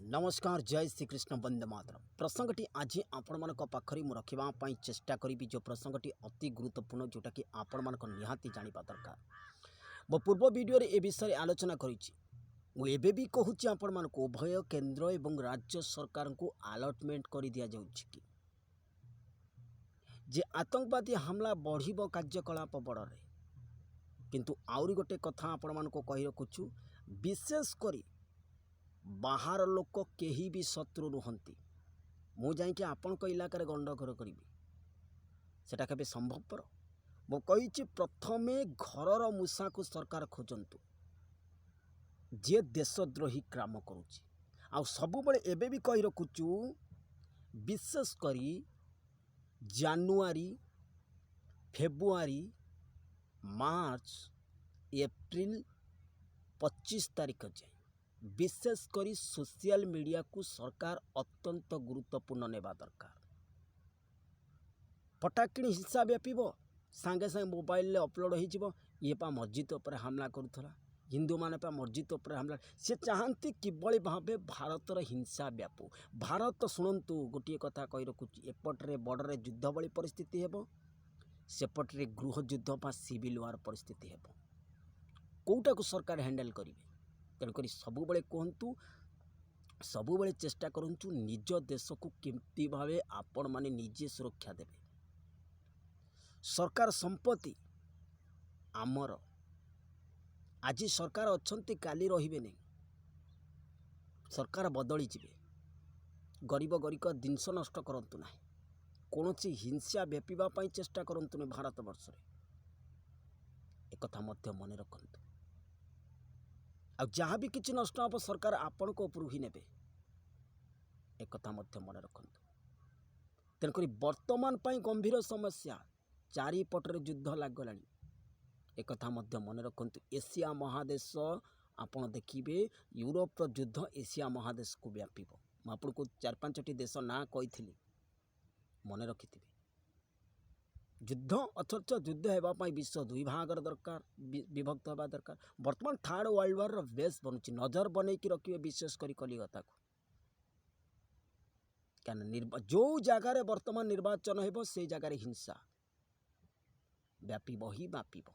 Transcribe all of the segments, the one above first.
नमस्कार जय श्री कृष्ण वंदे मातरम। प्रसंगटी आज आपण मान पाखरी मु रखा चेष्टा करी जो प्रसंगटी अति गुरुत्वपूर्ण जोटा कि आपण मान निहाती जानिबा दरकार। मो पूर्व वीडियो रे ए विषय आलोचना करिछि। मु एबे भी कहूछि आपण मान को उभय केंद्र एवं राज्य सरकार को अलॉटमेंट कर दिया जाउछि कि जे आतंकवादी हमला बढ़िबो कार्यकलाप बड़े किंतु आउरी गोटे कथा आपण मान को कहि रखुछु विशेष करी बाहर लोक केही भी शत्रु रुहंती मु जाइके आपण को इलाका रे गंडघर करी सेटा केबे संभवपर। मु कहिछि प्रथमे घरर मूषा को सरकार खोजंतु जे देशद्रोही काम करुछि। आ सब बळे एबे भी कहि रखुछु विशेष करी जनवरी फेब्रुआरी मार्च एप्रिल 25 तारीख जाए विशेष करी सोशल मीडिया को सरकार अत्यंत गुरुत्वपूर्ण नेबा दरकार। पटाकिणी हिंसा व्यापीब सांगे सांगे मोबाइल ले अपलोड हो ये पा मस्जिद पर हमला करूला हिंदू माने पा मस्जिद पर हमला से चाहती किभली भावे भारतर हिंसा व्यापू। भारत शुणु गोटे कथा कही रखुची एपट्रे बॉर्डर युद्ध भली परिस्थिति हेबो सेपट्रे गृह युद्ध बा सिविल वार परिस्थिति हेबो कोटा को सरकार हैंडल करेंगे। तेणुक सबुबले कहतु सबुबले चेष्टा करूँ निज देश को केमती भावे आपण माने निजे सुरक्षा देवे। सरकार संपत्ति आमर आज सरकार अच्छे काली रहिबे नहीं सरकार बदली जिवे गरीब गरीब जिनस नष्ट करंतु ना कौन हिंसा व्यापीबा चेष्टा करंतु भारत वर्ष एक मध्य मन रखंतु। आ जहाँ भी किसी नष्ट हम सरकार आपण को ऊपर ही नेबे एक मन रखंतु। तेणुक वर्तमान पाई गंभीर समस्या चारिपटर युद्ध लागला एक मन रखंतु। एशिया महादेश आपण देखिए यूरोप युद्ध एशिया महादेश को व्यापीब। मुझे को 4-5टी देश ना कही मन रखि युद्ध अथच युद्ध होगापी विश्व दुई भागर दरकार विभक्त होगा दरकार। बर्तमान थर्ड वर्ल्ड वार बेस बनुची नजर बनई कि रखिए विशेष कर कलिकता को क्या जो जगार बर्तमान निर्वाचन हो से जगार हिंसा व्यापीब ही व्यापीब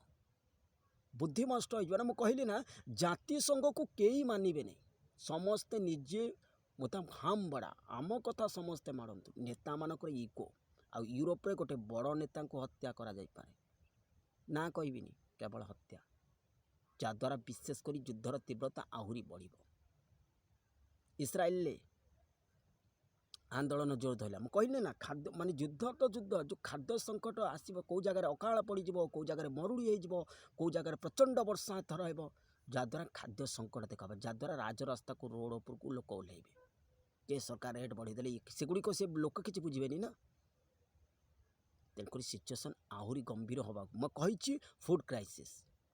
बुद्धि नष्ट हो कहली ना जाति संघ को कई मानवे नहीं समस्ते निजे मतलब हम बड़ा आम कथा समस्ते मारतु नेता मानक इको आ यूरोप रे गोटे बड़ नेता को हत्या करा जाई पारे ना कहबिनी केवल हत्या जद्वारा विशेष कर युद्धर तीव्रता आहुरी बढ़। इस्राएल ले आंदोलन जोर धरला कहले ना खाद्य माने युद्ध तो युद्ध जो खाद्य संकट आसब कौ जगार अकाल पड़ कौ जगार मरुड़ी हो कौ जगार प्रचंड वर्षा थर हो जद्वारा खाद्य संकट देखा जद्वारा राजरास्ता को रोड उपर को लोक ओह्लैबे जे सरकार रेट बढ़ीदे सेगुड़ी से लोक किसी बुझे ना। तेणुक सिचुएसन आहुरी गंभीर होगा मैं कही फूड क्राइसिस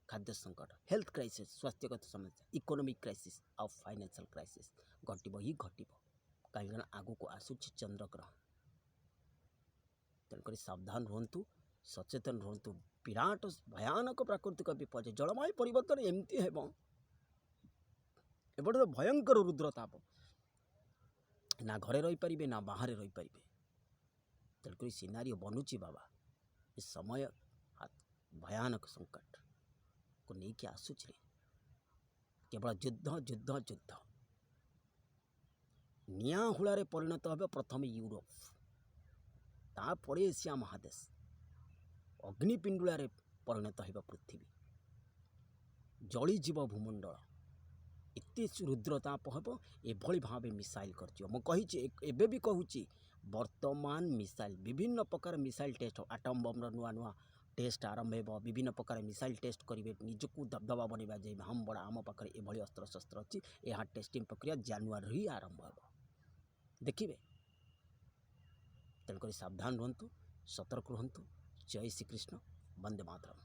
खाद्य संकट हेल्थ क्राइसिस स्वास्थ्यगत समस्या इकोनॉमिक क्राइसिस और फाइनेंशियल क्राइसिस घटब ही घटब कहीं आगू को आसूची चंद्रग्रहण। तेणुक सावधान रुहतु सचेतन रुहतु विराट भयानक प्राकृतिक विपर्य जलवायु परिवर्तन एमती है एपटे तो भयंकर रुद्रताप ना घरे रही पारिबे ना बाहर रही पारिबे। तेणुक सिनारियो बनूची बाबा इस समय भयानक संकट को लेकिन आसूची केवल युद्ध युद्ध युद्ध निआं हुलारे परिणत हो प्रथम यूरोप तापर एशिया महादेश अग्निपिंडुलारे परिणत हो पृथ्वी जलीजीव भूमंडल इति रुद्रताप हम एभली भाव मिसाइल कर भी कहूँ वर्तमान मिसाइल विभिन्न प्रकार मिसाइल टेस्ट आटम बम्र नुआ नुआ टेस्ट आरंभ हो विभिन्न प्रकार मिसाइल टेस्ट करेंगे निजक दबदबा बनवा जाए हम बड़ा आम पाखे एभली अस्त्र शस्त्र अच्छी यह टेस्टिंग प्रक्रिया जनवरी ही आरंभ हो देखिए। तेणुक सावधान रुहतु सतर्क रुहतु। जय श्री कृष्ण वंदे मातरम।